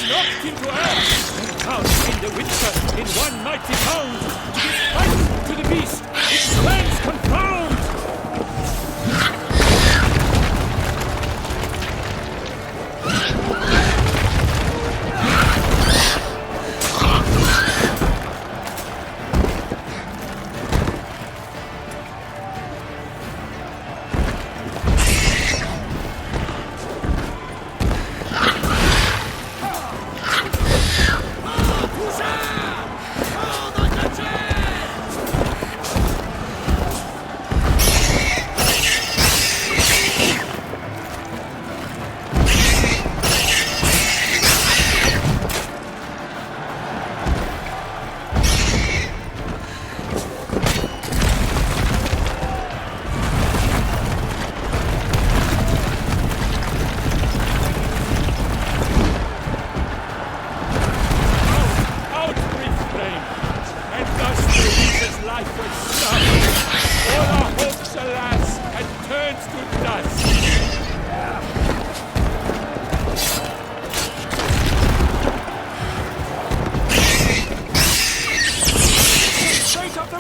knocked into earth, and cast the Witcher in one mighty bound, to give fight to the beast, its plans confound!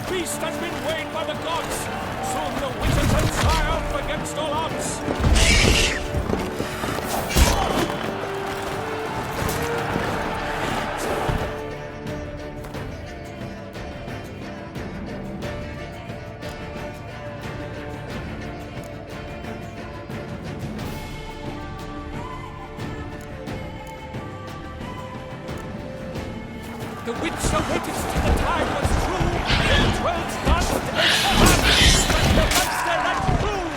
Beast has been weighed by the gods. Soon the witches will triumph against all odds. The witcher waited till the time was true. In 12 months, to make the hunt, but the monster let through.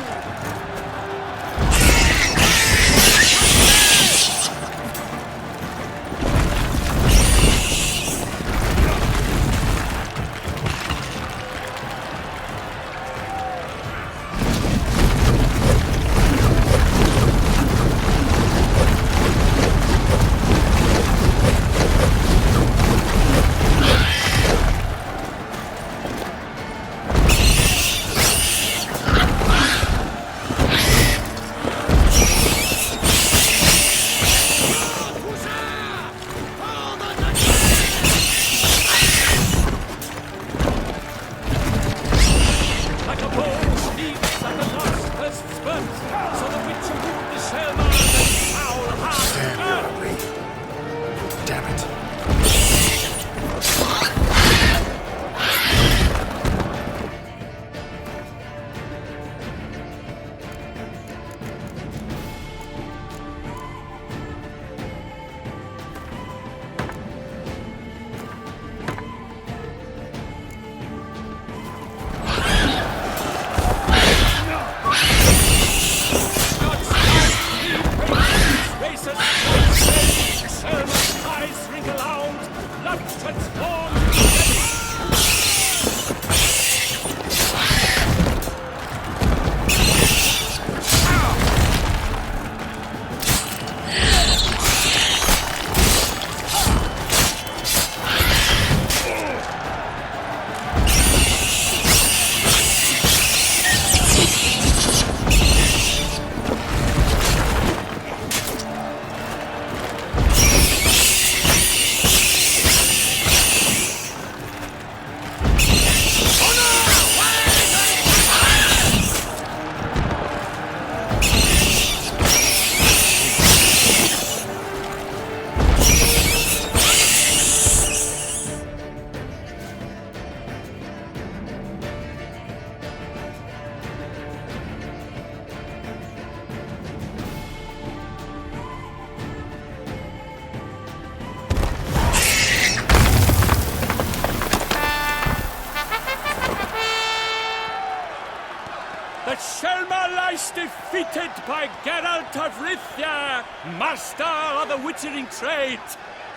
The Shelma lies defeated by Geralt of Rithia, master of the witchering trade.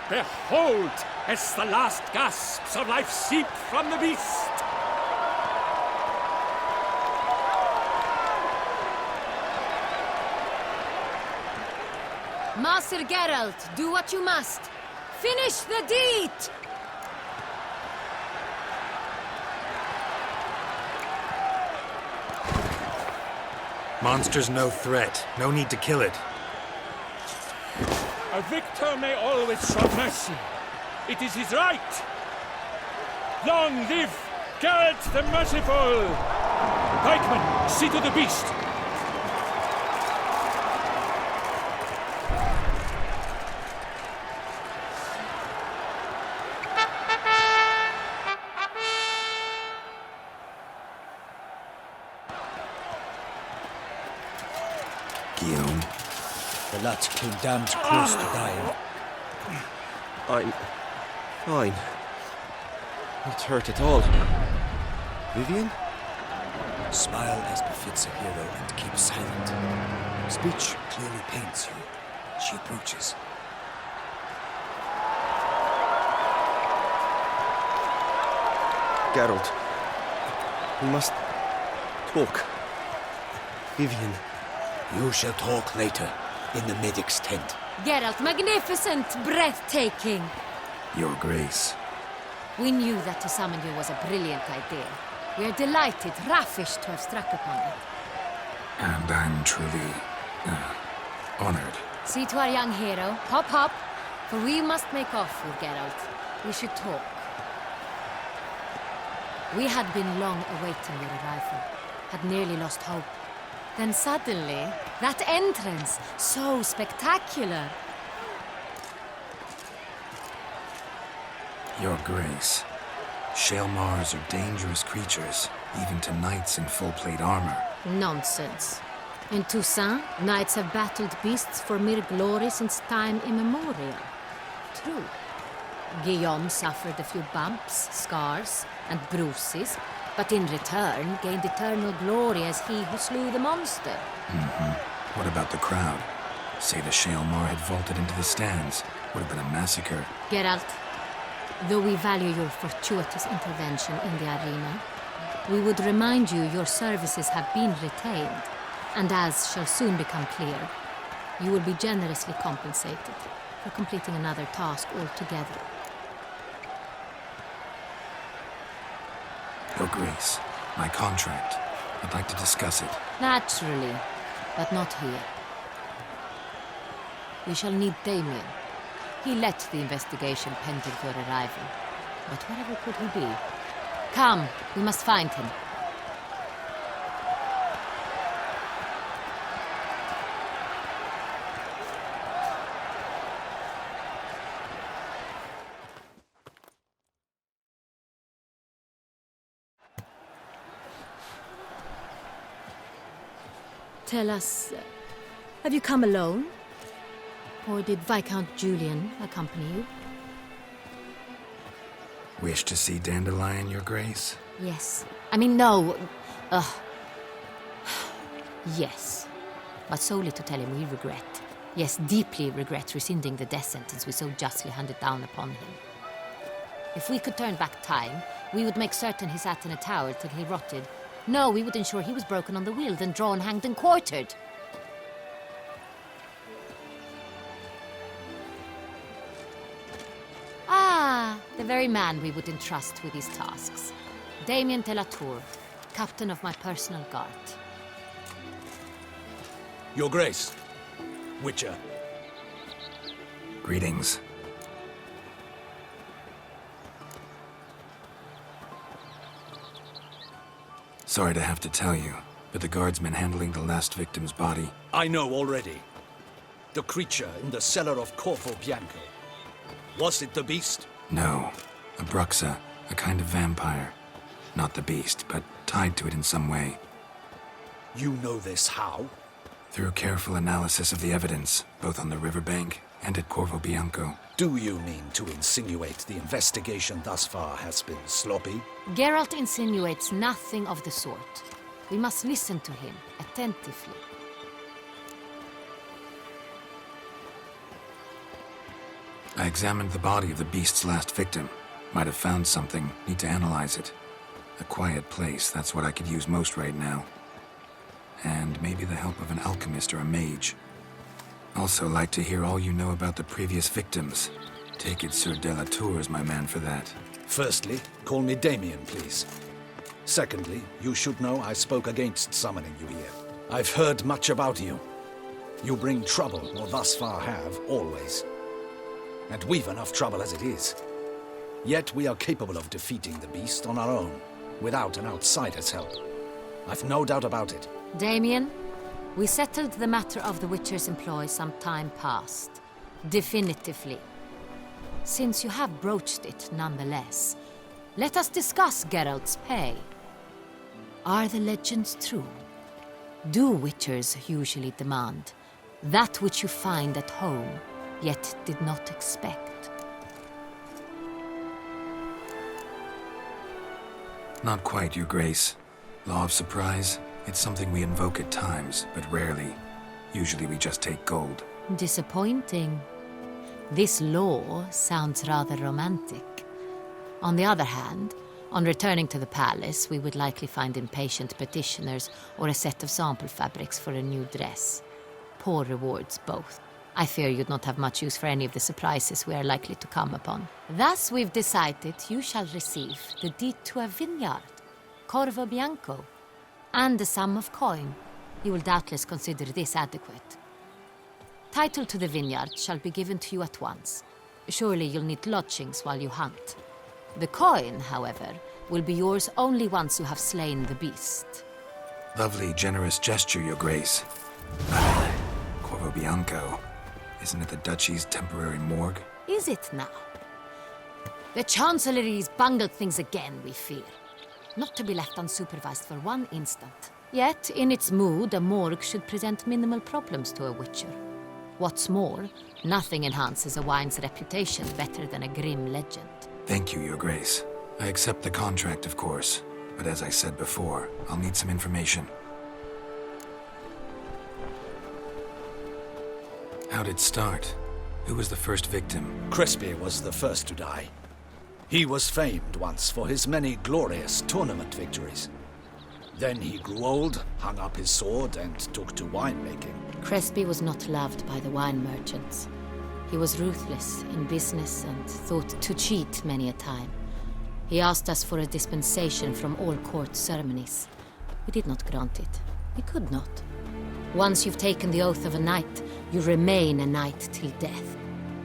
Behold, as the last gasps of life seep from the beast. Master Geralt, do what you must. Finish the deed! Monster's no threat. No need to kill it. A victor may always show mercy. It is his right. Long live Geralt the Merciful! Pikeman, see to the beast! Guillaume, the lad came damned close to dying. I'm fine. Not hurt at all. Vivian? Smile as befits a hero and keep silent. Speech clearly pains you. She approaches. Geralt. We must talk. Vivian. You shall talk later, in the medic's tent. Geralt, magnificent, breathtaking. Your Grace. We knew that to summon you was a brilliant idea. We are delighted, ravished to have struck upon it. And I'm truly honored. See to our young hero. Hop, hop. For we must make off with Geralt. We should talk. We had been long awaiting your arrival. Had nearly lost hope. Then suddenly, that entrance, so spectacular. Your Grace. Shaelmars are dangerous creatures, even to knights in full-plate armor. Nonsense. In Toussaint, knights have battled beasts for mere glory since time immemorial. True. Guillaume suffered a few bumps, scars, and bruises, but in return gained eternal glory as he who slew the monster. What about the crowd? Say the Shaelmar had vaulted into the stands. Would have been a massacre. Geralt, though we value your fortuitous intervention in the arena, we would remind you your services have been retained, and as shall soon become clear, you will be generously compensated for completing another task altogether. Your Grace, my contract. I'd like to discuss it. Naturally, but not here. We shall need Damien. He led the investigation pending your arrival. But wherever could he be? Come, we must find him. Tell us, have you come alone? Or did Viscount Julian accompany you? Wish to see Dandelion, Your Grace? Yes. I mean, no. Yes. But solely to tell him we regret. Yes, deeply regret rescinding the death sentence we so justly handed down upon him. If we could turn back time, we would make certain he sat in a tower till he rotted. No, we would ensure he was broken on the wheel, then drawn, hanged, and quartered. Ah, the very man we would entrust with these tasks. Damien de la Tour, captain of my personal guard. Your Grace, Witcher. Greetings. Sorry to have to tell you, but the guardsman handling the last victim's body... I know already. The creature in the cellar of Corvo Bianco. Was it the beast? No. A Bruxa, a kind of vampire. Not the beast, but tied to it in some way. You know this how? Through careful analysis of the evidence, both on the riverbank and at Corvo Bianco. Do you mean to insinuate the investigation thus far has been sloppy? Geralt insinuates nothing of the sort. We must listen to him attentively. I examined the body of the beast's last victim. Might have found something. Need to analyze it. A quiet place, that's what I could use most right now. And maybe the help of an alchemist or a mage. Also like to hear all you know about the previous victims. Take it Sir de la Tour is my man for that. Firstly, call me Damien, please. Secondly, you should know I spoke against summoning you here. I've heard much about you. You bring trouble, or thus far have, always. And we've enough trouble as it is. Yet we are capable of defeating the beast on our own, without an outsider's help. I've no doubt about it. Damien, we settled the matter of the Witcher's employ some time past. Definitively. Since you have broached it nonetheless, let us discuss Geralt's pay. Are the legends true? Do Witchers usually demand that which you find at home, yet did not expect? Not quite, Your Grace. Law of surprise, it's something we invoke at times, but rarely. Usually we just take gold. Disappointing. This law sounds rather romantic. On the other hand, on returning to the palace, we would likely find impatient petitioners or a set of sample fabrics for a new dress. Poor rewards, both. I fear you'd not have much use for any of the surprises we are likely to come upon. Thus, we've decided you shall receive the deed to a vineyard, Corvo Bianco, and a sum of coin. You will doubtless consider this adequate. Title to the vineyard shall be given to you at once. Surely you'll need lodgings while you hunt. The coin, however, will be yours only once you have slain the beast. Lovely, generous gesture, Your Grace. Corvo Bianco. Isn't it the Duchy's temporary morgue? Is it now? The Chancellery's bungled things again, we fear. Not to be left unsupervised for one instant. Yet, in its mood, a morgue should present minimal problems to a Witcher. What's more, nothing enhances a wine's reputation better than a grim legend. Thank you, Your Grace. I accept the contract, of course. But as I said before, I'll need some information. How'd it start? Who was the first victim? Crespi was the first to die. He was famed once for his many glorious tournament victories. Then he grew old, hung up his sword, and took to winemaking. Crespi was not loved by the wine merchants. He was ruthless in business and thought to cheat many a time. He asked us for a dispensation from all court ceremonies. We did not grant it. We could not. Once you've taken the oath of a knight, you remain a knight till death.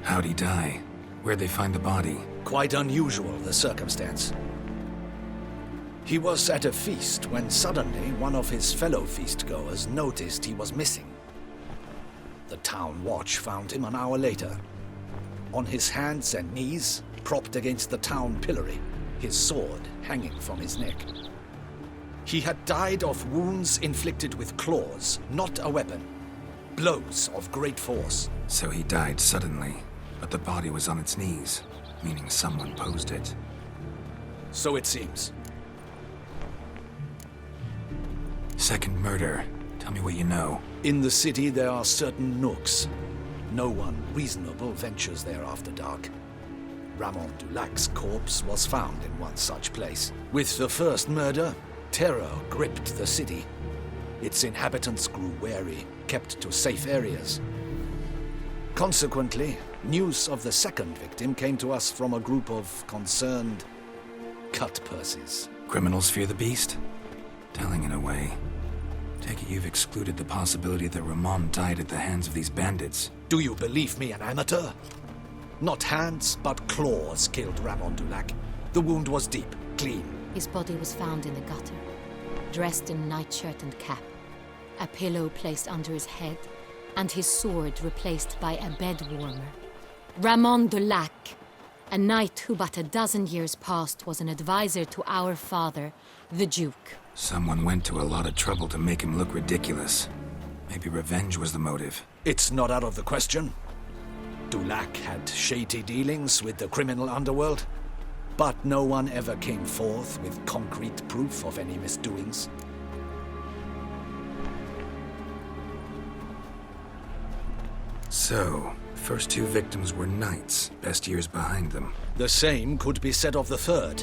How'd he die? Where'd they find the body? Quite unusual, the circumstance. He was at a feast when suddenly one of his fellow feastgoers noticed he was missing. The town watch found him an hour later. On his hands and knees, propped against the town pillory, his sword hanging from his neck. He had died of wounds inflicted with claws, not a weapon. Blows of great force. So he died suddenly, but the body was on its knees, meaning someone posed it. So it seems. Second murder. Tell me what you know. In the city there are certain nooks. No one reasonable ventures there after dark. Ramon Dulac's corpse was found in one such place. With the first murder, terror gripped the city. Its inhabitants grew wary, kept to safe areas. Consequently, news of the second victim came to us from a group of concerned cut-purses. Criminals fear the beast? Telling in a way. Take it you've excluded the possibility that Ramon died at the hands of these bandits. Do you believe me an amateur? Not hands, but claws killed Ramon Dulac. The wound was deep, clean. His body was found in the gutter, dressed in nightshirt and cap, a pillow placed under his head, and his sword replaced by a bed warmer. Ramon Dulac, a knight who but a dozen years past was an advisor to our father, the Duke. Someone went to a lot of trouble to make him look ridiculous. Maybe revenge was the motive. It's not out of the question. Dulac had shady dealings with the criminal underworld, but no one ever came forth with concrete proof of any misdoings. So, first two victims were knights, best years behind them. The same could be said of the third.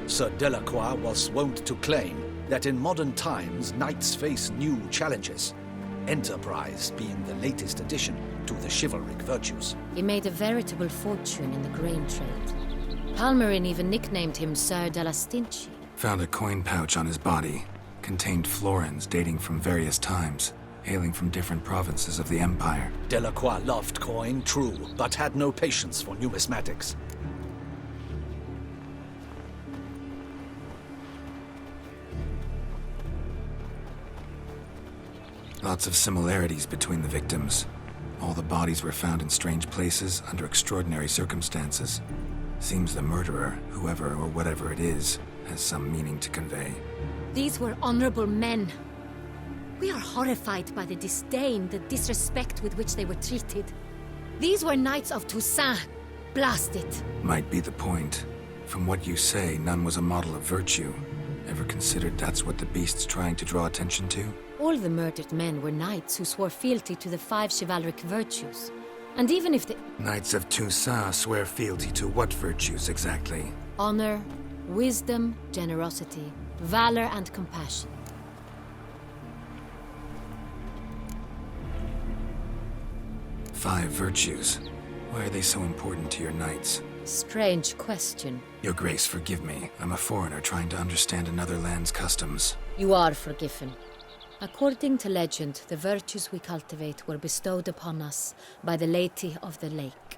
Sir Delacroix was wont to claim that in modern times knights face new challenges, enterprise being the latest addition to the chivalric virtues. He made a veritable fortune in the grain trade. Palmerin even nicknamed him Sir de la Stinchi. Found a coin pouch on his body. Contained florins dating from various times. hailing from different provinces of the Empire. Delacroix loved coin, true, but had no patience for numismatics. Lots of similarities between the victims. All the bodies were found in strange places under extraordinary circumstances. Seems the murderer, whoever or whatever it is, has some meaning to convey. These were honorable men. We are horrified by the disdain, the disrespect with which they were treated. These were Knights of Toussaint. Blast it. Might be the point. From what you say, none was a model of virtue. Ever considered that's what the beast's trying to draw attention to? All the murdered men were knights who swore fealty to the 5 chivalric virtues. And even if the Knights of Toussaint swear fealty to what virtues exactly? honor, wisdom, generosity, valor, and compassion. Five virtues. Why are they so important to your knights? Strange question. Your Grace, forgive me. I'm a foreigner trying to understand another land's customs. You are forgiven. According to legend, the virtues we cultivate were bestowed upon us by the Lady of the Lake.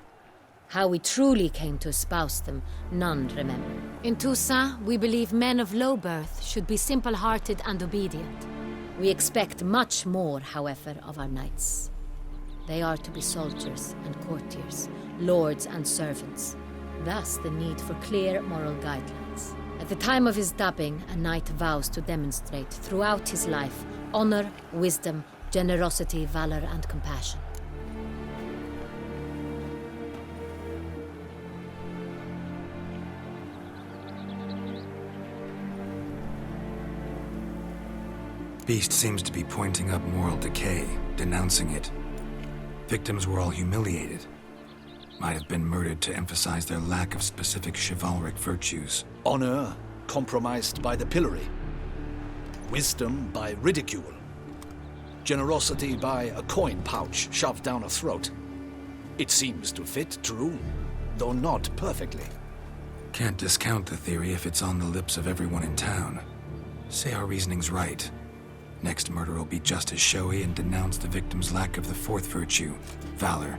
How we truly came to espouse them, none remember. In Toussaint, we believe men of low birth should be simple-hearted and obedient. We expect much more, however, of our knights. They are to be soldiers and courtiers, lords and servants. Thus, the need for clear moral guidelines. At the time of his dubbing, a knight vows to demonstrate throughout his life honor, wisdom, generosity, valor, and compassion. Beast seems to be pointing up moral decay, denouncing it. Victims were all humiliated. Might have been murdered to emphasize their lack of specific chivalric virtues. Honor compromised by the pillory. Wisdom by ridicule. Generosity by a coin pouch shoved down a throat. It seems to fit, true, though not perfectly. Can't discount the theory if it's on the lips of everyone in town. Say our reasoning's right. Next murder will be just as showy and denounce the victim's lack of the fourth virtue, valor.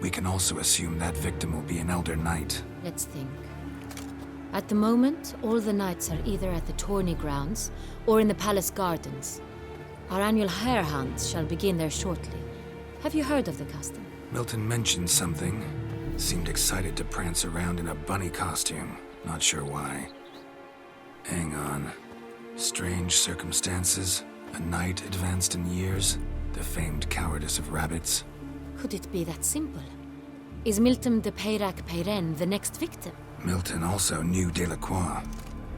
We can also assume that victim will be an elder knight. Let's think. At the moment, all the knights are either at the tourney grounds or in the palace gardens. Our annual hare hunt shall begin there shortly. Have you heard of the custom? Milton mentioned something. Seemed excited to prance around in a bunny costume. Not sure why. Hang on. Strange circumstances. A knight advanced in years. The famed cowardice of rabbits. Could it be that simple? Is Milton de Peyrac-Peyren the next victim? Milton also knew Delacroix.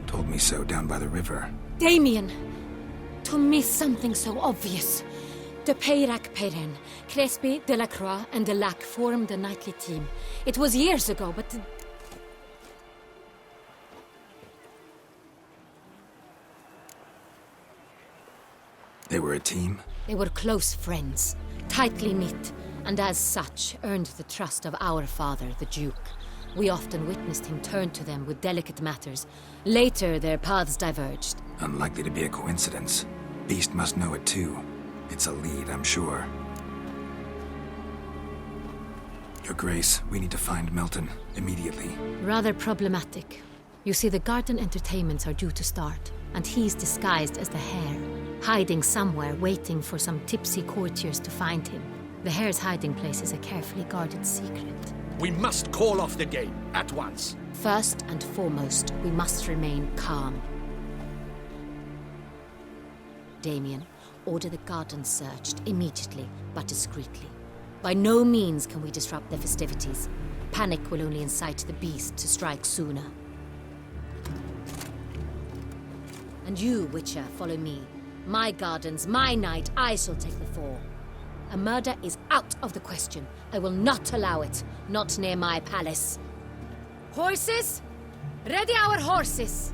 Told me so down by the river. Damien! To miss something so obvious. De Peyrac-Peyren, Crespi, Delacroix, and Delac formed a knightly team. It was years ago, but... They were a team? They were close friends, tightly knit, and as such earned the trust of our father, the Duke. We often witnessed him turn to them with delicate matters. Later, their paths diverged. Unlikely to be a coincidence. Beast must know it too. It's a lead, I'm sure. Your Grace, we need to find Milton, immediately. Rather problematic. You see, the garden entertainments are due to start, and he's disguised as the hare, hiding somewhere, waiting for some tipsy courtiers to find him. The hare's hiding place is a carefully guarded secret. We must call off the game, at once. First and foremost, we must remain calm. Damien, order the garden searched immediately, but discreetly. By no means can we disrupt the festivities. Panic will only incite the beast to strike sooner. And you, Witcher, follow me. My gardens, my night, I shall take the fall. A murder is out of the question. I will not allow it. Not near my palace. Horses? Ready our horses!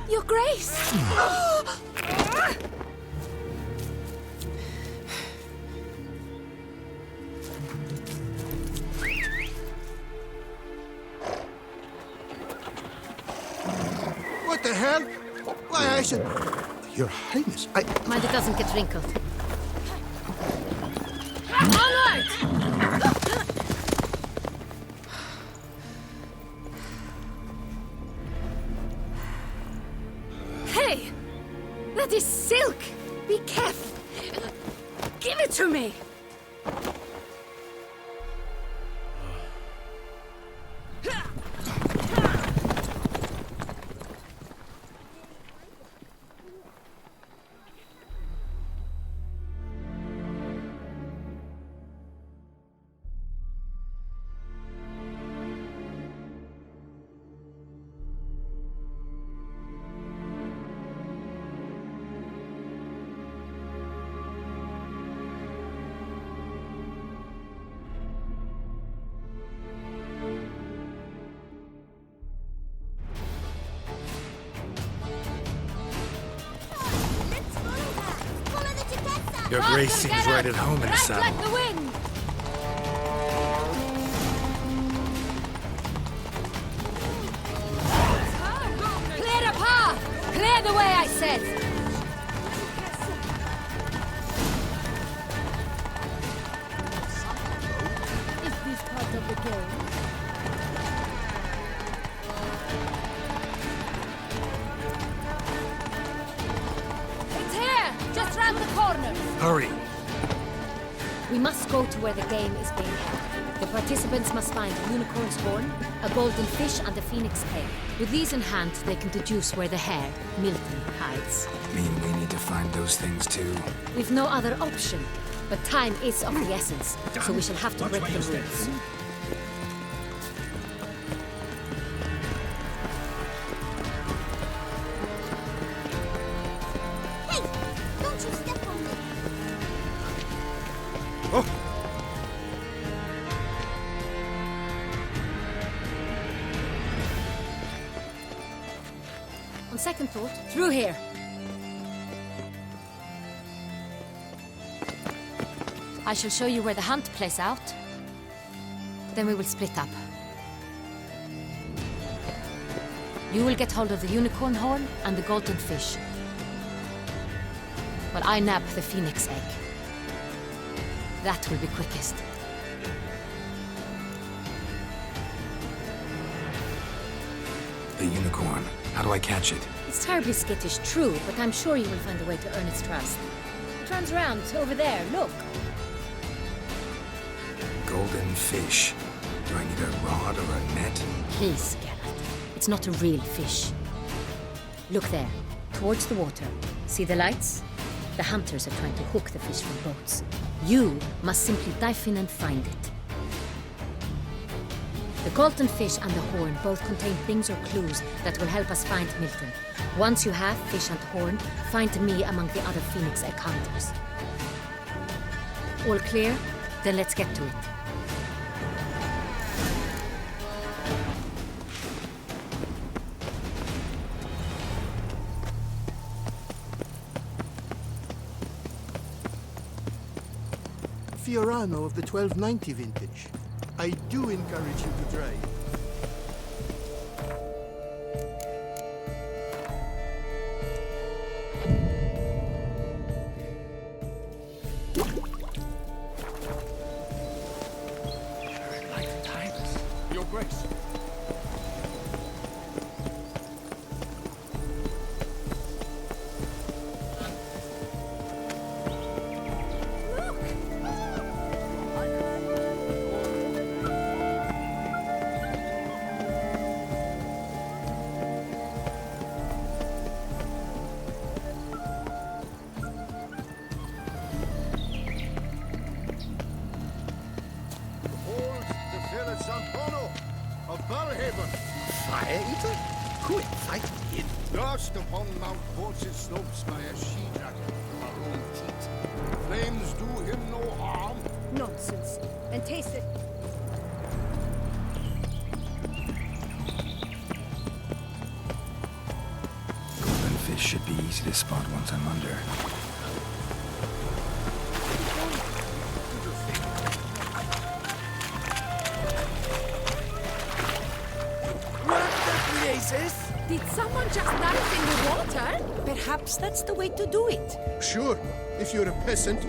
Your Grace! hell? Why, I said... Your Highness, Mind it doesn't get wrinkled. All right! Hey! That is silk! Be careful! Give it to me! Your grace seems right at home in the saddle. Like the wind! Clear the path! Clear the way, I said! Is this part of the game? It's here! Just round the corner! Hurry! We must go to where the game is being held. The participants must find a unicorn's horn, a golden fish, and a phoenix egg. With these in hand, they can deduce where the hare, Milton, hides. Mean we need to find those things too? We've no other option, but time is of the essence, so we shall have to break the rules. Hey! Don't you step on me! On second thought, through here. I shall show you where the hunt plays out. Then we will split up. You will get hold of the unicorn horn and the golden fish, while I nab the phoenix egg. That will be quickest. The unicorn. How do I catch it? It's terribly skittish, true, but I'm sure you will find a way to earn its trust. It runs around over there, look. Golden fish. Do I need a rod or a net? Please, Geralt. It's not a real fish. Look there, towards the water. See the lights? The hunters are trying to hook the fish from boats. You must simply dive in and find it. The golden fish and the horn both contain things or clues that will help us find Milton. Once you have fish and horn, find me among the other Phoenix Egg hunters. All clear? Then let's get to it. Fiorano of the 1290 vintage. I do encourage you to try. Like times, Your Grace. Fire-eater? Who invited him? Lost upon Mount Port's slopes by a she-dragon from our own teat. Flames do him no harm. Nonsense. And taste it. Golden fish should be easy to spot once I'm under. Did someone just dive in the water? Perhaps that's the way to do it. Sure, if you're a peasant.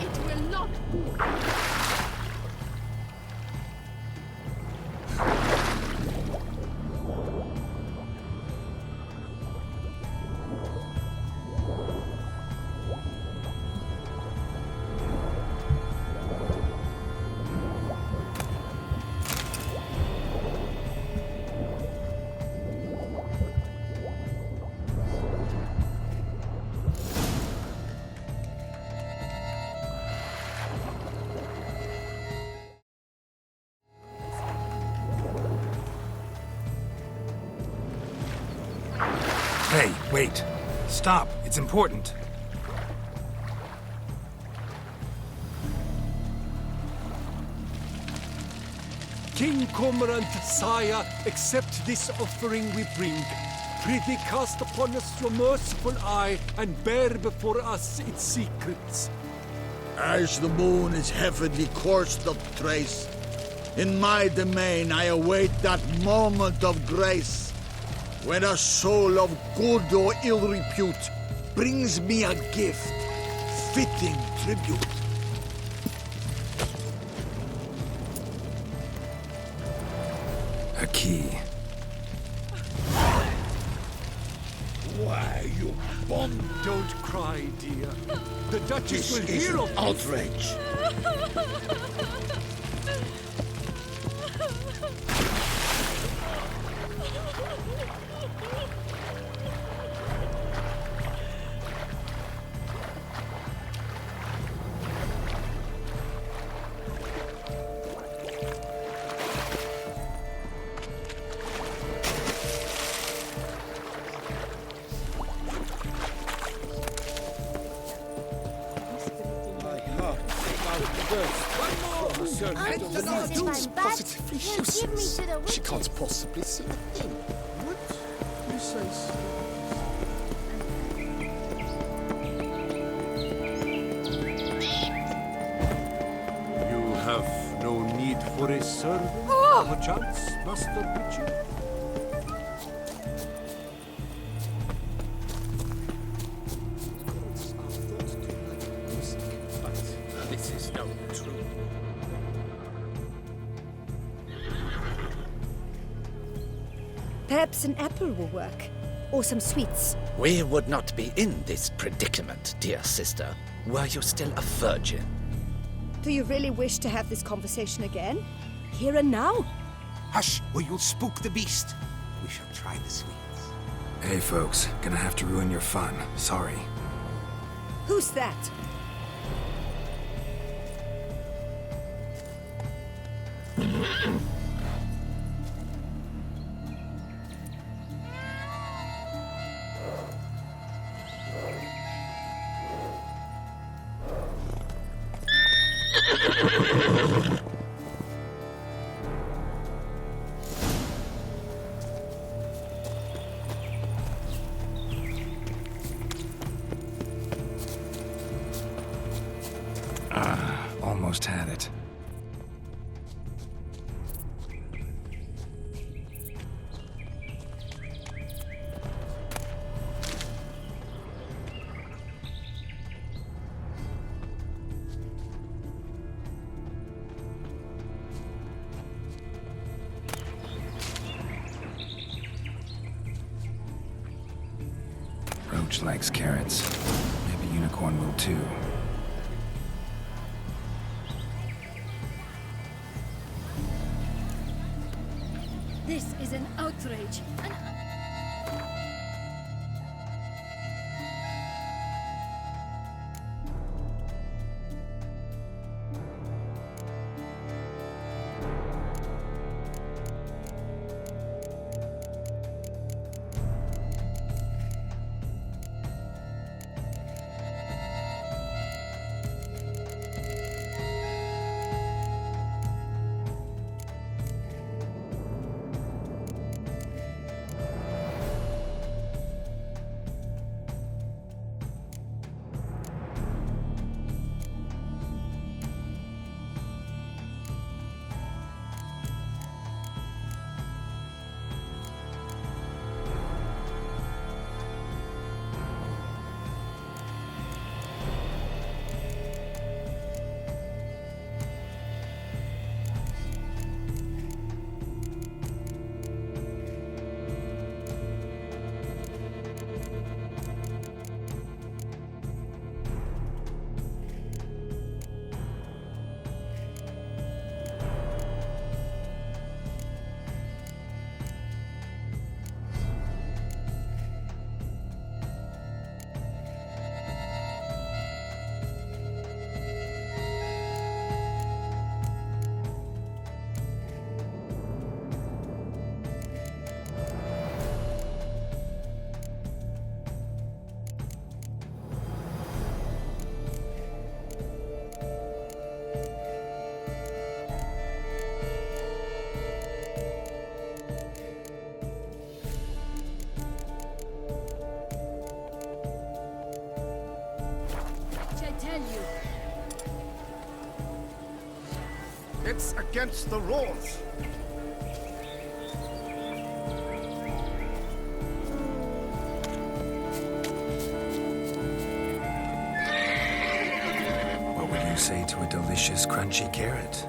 It will not do. Hey, wait. Stop. It's important. King Cormorant, sire, accept this offering we bring. Prithee cast upon us your merciful eye and bear before us its secrets. As the moon is heavily coursed of trace, in my domain I await that moment of grace, when a soul of good or ill repute brings me a gift, fitting tribute. A key. Why, you bond? Don't cry, dear. The Duchess This will is hear an of this. outrage. Auntie says if I'm bad, Positively he'll give me useless. to the She witches. can't possibly see a thing. What? Who says? You have no need for a servant, perchance, Master Witcher? This is no true. Perhaps an apple will work. Or some sweets. We would not be in this predicament, dear sister, were you still a virgin. Do you really wish to have this conversation again? Here and now? Hush, or you'll spook the beast. We shall try the sweets. Hey, folks. Gonna have to ruin your fun. Sorry. Who's that? Almost had it. Roach likes carrots. Maybe Unicorn will too. This is an outrage. It's against the rules. What would you say to a delicious, crunchy carrot?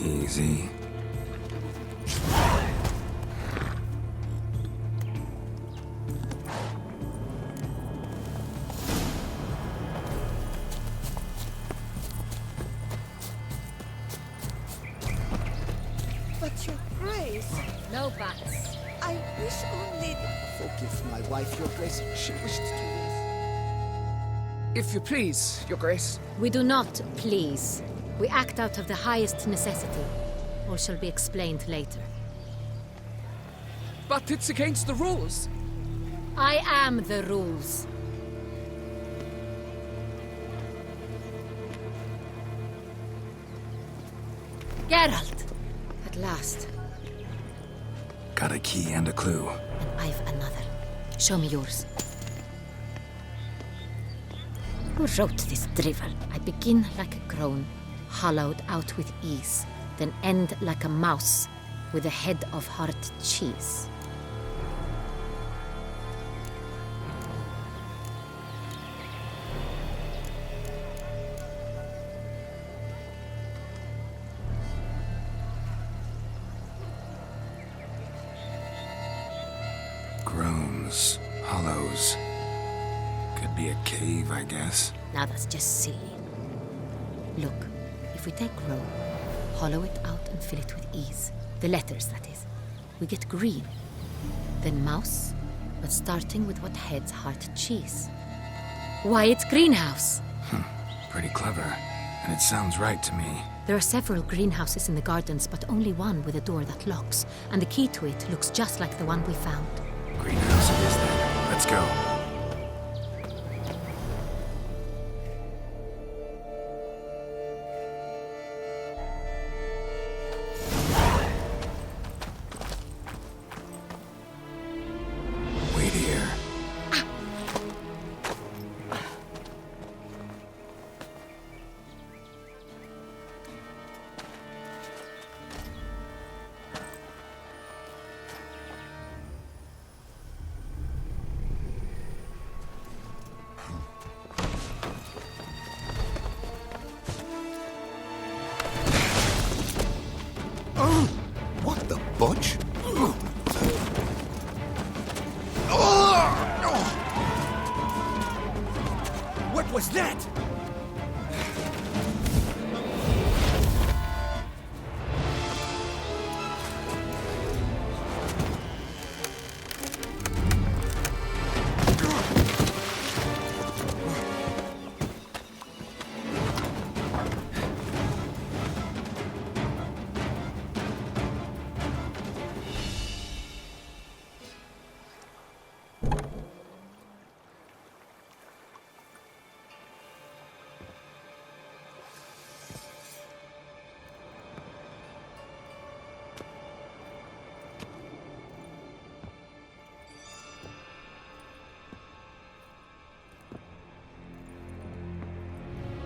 Easy. But your grace, No buts. I wish only... Forgive my wife, Your Grace. She wished to leave. If you please, Your Grace. We do not please. We act out of the highest necessity. All shall be explained later. But it's against the rules. I am the rules. Geralt! At last. Got a key and a clue. And I've another. Show me yours. Who wrote this drivel? I begin like a crone, hollowed out with ease, then end like a mouse, with a head of hard cheese. Groans, hollows. Could be a cave, I guess. Now that's just silly. Look, if we take row, hollow it out and fill it with ease. The letters, that is. We get green. Then mouse, but starting with what heads heart cheese. Why, it's greenhouse! Pretty clever. And it sounds right to me. There are several greenhouses in the gardens, but only one with a door that locks, and the key to it looks just like the one we found. Greenhouse it is then. Let's go. Wait here.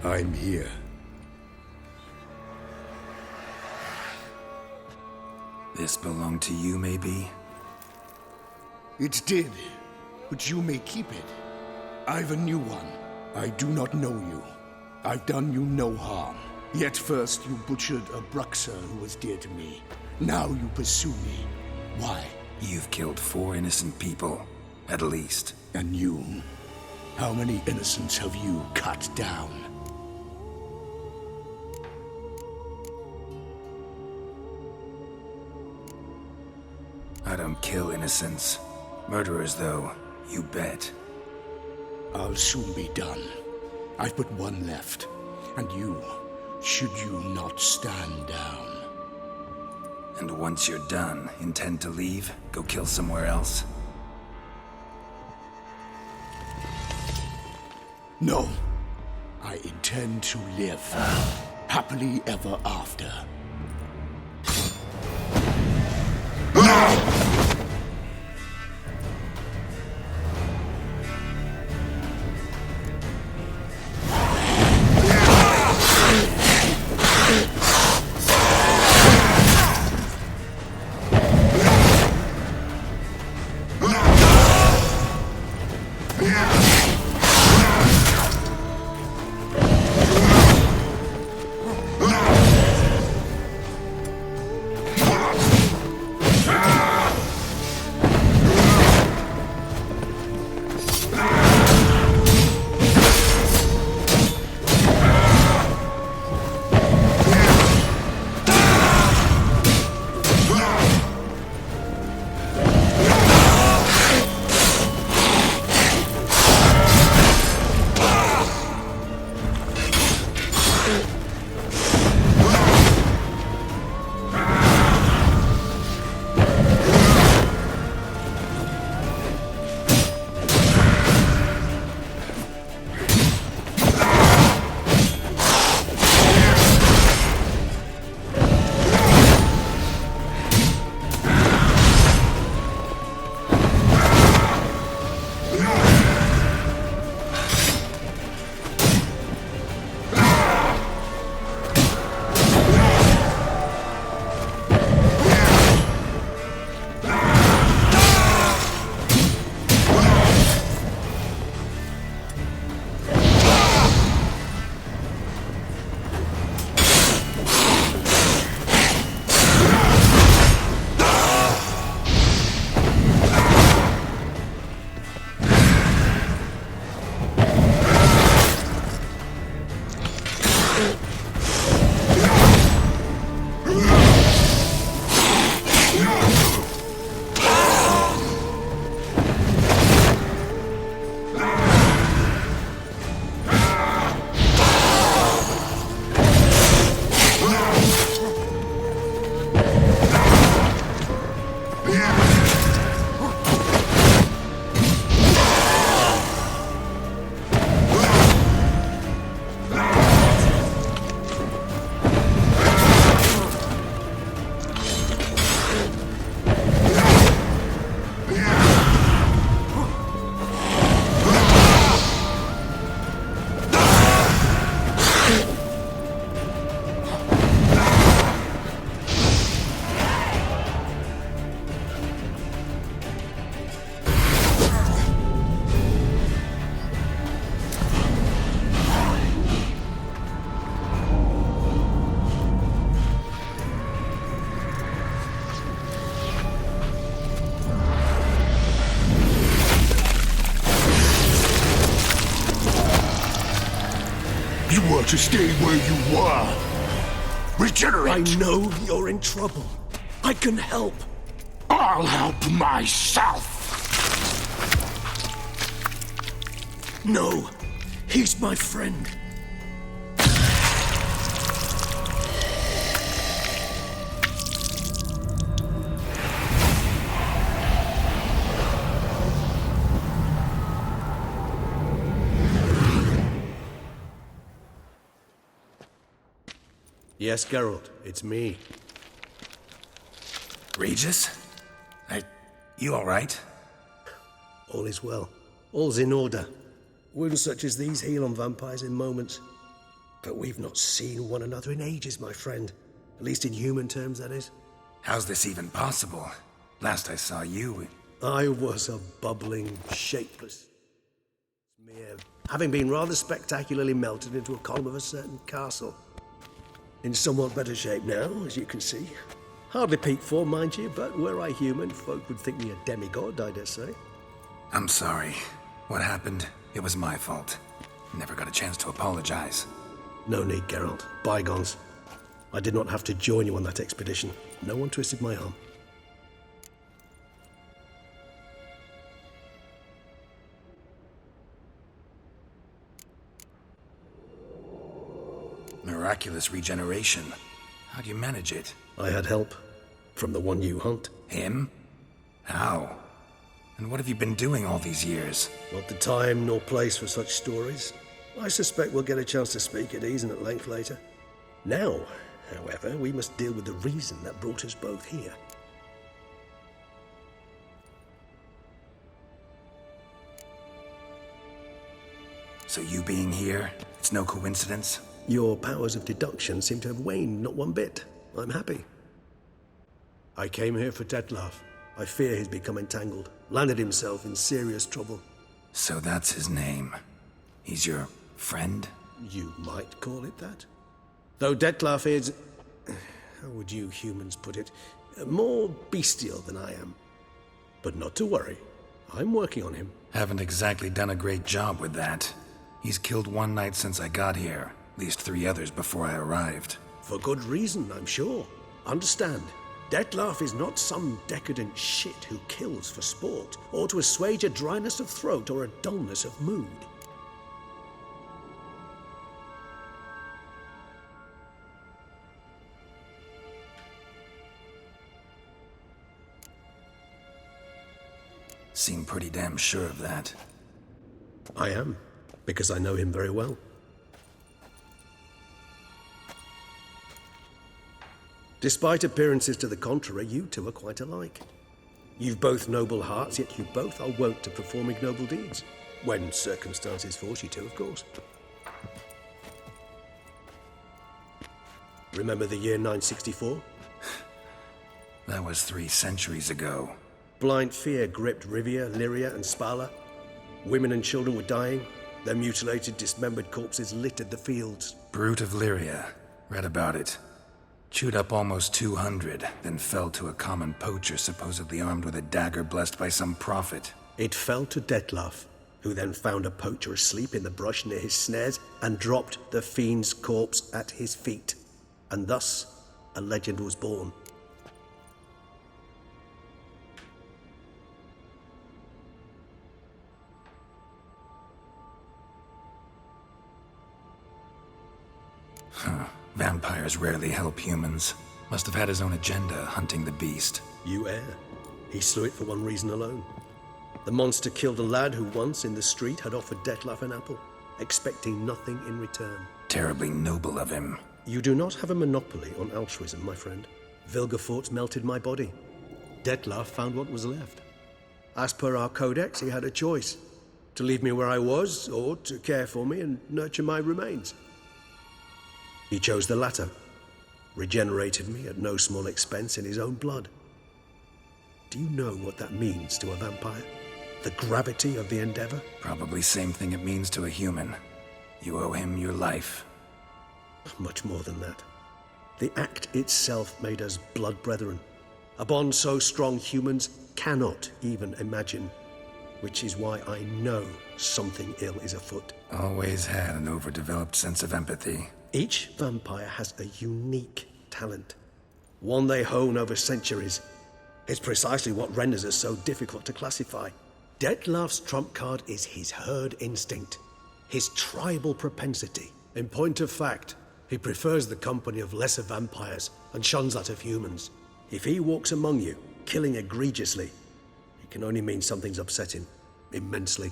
I'm here. This belonged to you, maybe? It did, but you may keep it. I've a new one. I do not know you. I've done you no harm. Yet first you butchered a Bruxer who was dear to me. Now you pursue me. Why? You've killed 4 innocent people, at least. And you? How many innocents have you cut down? I don't kill innocents. Murderers, though, you bet. I'll soon be done. I've but one left. And you, should you not stand down. And once you're done, intend to leave? Go kill somewhere else? No. I intend to live. Happily ever after. To stay where you were. Regenerate! I know you're in trouble. I can help. I'll help myself! No, he's my friend. Yes, Geralt, it's me. Regis? You alright? All is well. All's in order. Wounds such as these heal on vampires in moments. But we've not seen one another in ages, my friend. At least in human terms, that is. How's this even possible? Last I saw you... I was a bubbling, shapeless... mere... having been rather spectacularly melted into a column of a certain castle. In somewhat better shape now, as you can see. Hardly peak form, mind you, but were I human, folk would think me a demigod, I dare say. I'm sorry. What happened? It was my fault. Never got a chance to apologize. No need, Geralt. Bygones. I did not have to join you on that expedition. No one twisted my arm. Miraculous regeneration. How do you manage it? I had help. From the one you hunt. Him? How? And what have you been doing all these years? Not the time nor place for such stories. I suspect we'll get a chance to speak at ease and at length later. Now, however, we must deal with the reason that brought us both here. So you being here, it's no coincidence? Your powers of deduction seem to have waned not one bit. I'm happy. I came here for Detlef. I fear he's become entangled, landed himself in serious trouble. So that's his name. He's your friend? You might call it that. Though Detlef is... how would you humans put it? More bestial than I am. But not to worry. I'm working on him. Haven't exactly done a great job with that. He's killed one knight since I got here. At least 3 others before I arrived. For good reason, I'm sure. Understand, Detlef is not some decadent shit who kills for sport, or to assuage a dryness of throat or a dullness of mood. Seem pretty damn sure of that. I am, because I know him very well. Despite appearances to the contrary, you two are quite alike. You've both noble hearts, yet you both are wont to perform ignoble deeds. When circumstances force you to, of course. Remember the year 964? That was 3 centuries ago. Blind fear gripped Rivia, Lyria, and Spala. Women and children were dying. Their mutilated, dismembered corpses littered the fields. Brute of Lyria. Read about it. Chewed up almost 200, then fell to a common poacher supposedly armed with a dagger blessed by some prophet. It fell to Detlef, who then found a poacher asleep in the brush near his snares and dropped the fiend's corpse at his feet. And thus, a legend was born. Vampires rarely help humans. Must have had his own agenda, hunting the beast. You err. He slew it for one reason alone. The monster killed a lad who once, in the street, had offered Detlef an apple, expecting nothing in return. Terribly noble of him. You do not have a monopoly on altruism, my friend. Vilgefortz melted my body. Detlef found what was left. As per our codex, he had a choice. To leave me where I was, or to care for me and nurture my remains. He chose the latter, regenerated me at no small expense in his own blood. Do you know what that means to a vampire? The gravity of the endeavor? Probably same thing it means to a human. You owe him your life. Much more than that. The act itself made us blood brethren. A bond so strong humans cannot even imagine. Which is why I know something ill is afoot. Always had an overdeveloped sense of empathy. Each vampire has a unique talent, one they hone over centuries. It's precisely what renders us so difficult to classify. Detlef's trump card is his herd instinct, his tribal propensity. In point of fact, he prefers the company of lesser vampires and shuns that of humans. If he walks among you, killing egregiously, it can only mean something's upset him, immensely.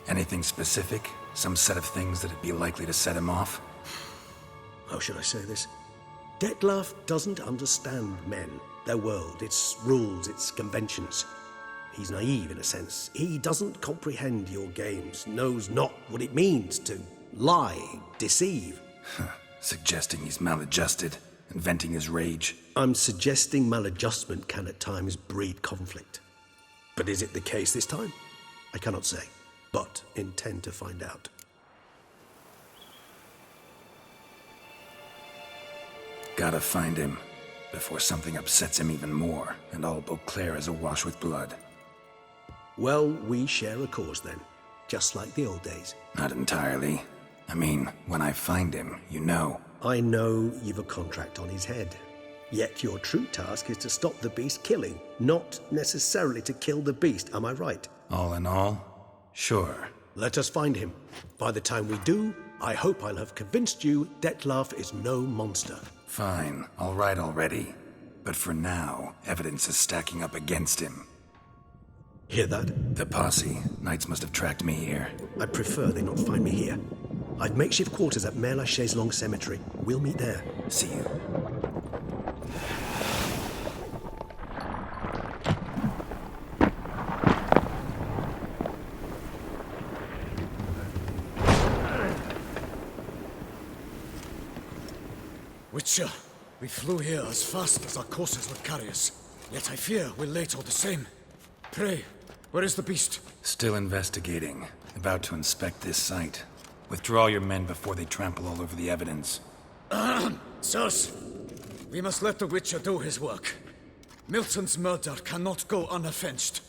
Anything specific? Some set of things that'd be likely to set him off? How should I say this? Detlef doesn't understand men, their world, its rules, its conventions. He's naive in a sense. He doesn't comprehend your games, knows not what it means to lie, deceive. Suggesting he's maladjusted, and venting his rage. I'm suggesting maladjustment can at times breed conflict. But is it the case this time? I cannot say, but intend to find out. Gotta find him, before something upsets him even more, and all Beauclair is awash with blood. Well, we share a cause then, just like the old days. Not entirely. I mean, when I find him, you know. I know you've a contract on his head. Yet your true task is to stop the beast killing, not necessarily to kill the beast, am I right? All in all, sure. Let us find him. By the time we do, I hope I'll have convinced you Dettlaff is no monster. Fine, all right already. But for now, evidence is stacking up against him. Hear that? The posse. Knights must have tracked me here. I prefer they not find me here. I've makeshift quarters at Mère Lachaise Long Cemetery. We'll meet there. See you. Witcher, we flew here as fast as our courses would carry us. Yet I fear we're late all the same. Pray, where is the beast? Still investigating. About to inspect this site. Withdraw your men before they trample all over the evidence. Sirs, we must let the Witcher do his work. Milton's murder cannot go unavenged.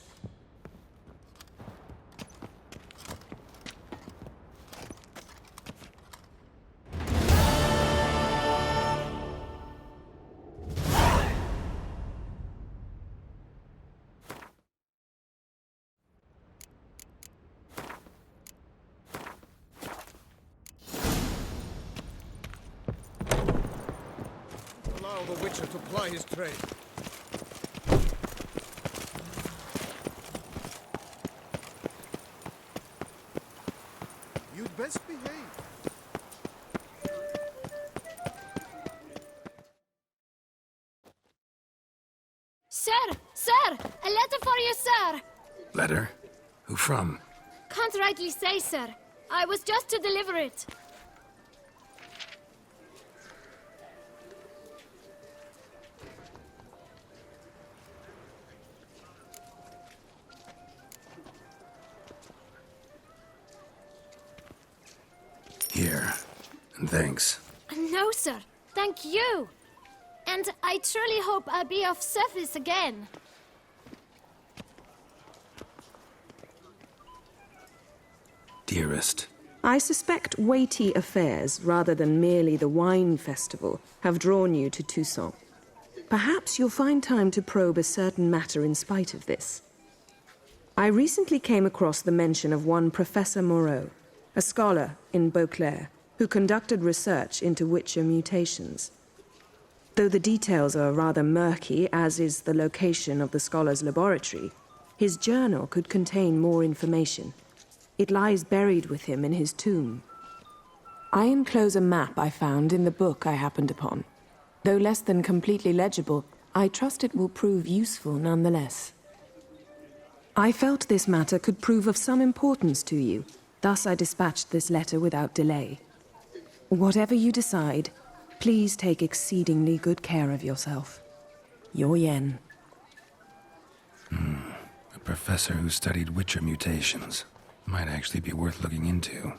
Allow the Witcher to ply his trade. You'd best behave. Sir! Sir! A letter for you, sir! Letter? Who from? Can't rightly say, sir. I was just to deliver it. Here. And thanks. No, sir. Thank you. And I truly hope I'll be of service again. Dearest. I suspect weighty affairs, rather than merely the wine festival, have drawn you to Toussaint. Perhaps you'll find time to probe a certain matter in spite of this. I recently came across the mention of one Professor Moreau, a scholar in Beauclair, who conducted research into Witcher mutations. Though the details are rather murky, as is the location of the scholar's laboratory, his journal could contain more information. It lies buried with him in his tomb. I enclose a map I found in the book I happened upon. Though less than completely legible, I trust it will prove useful nonetheless. I felt this matter could prove of some importance to you, thus I dispatched this letter without delay. Whatever you decide, please take exceedingly good care of yourself. Your Yen. A professor who studied Witcher mutations. Might actually be worth looking into.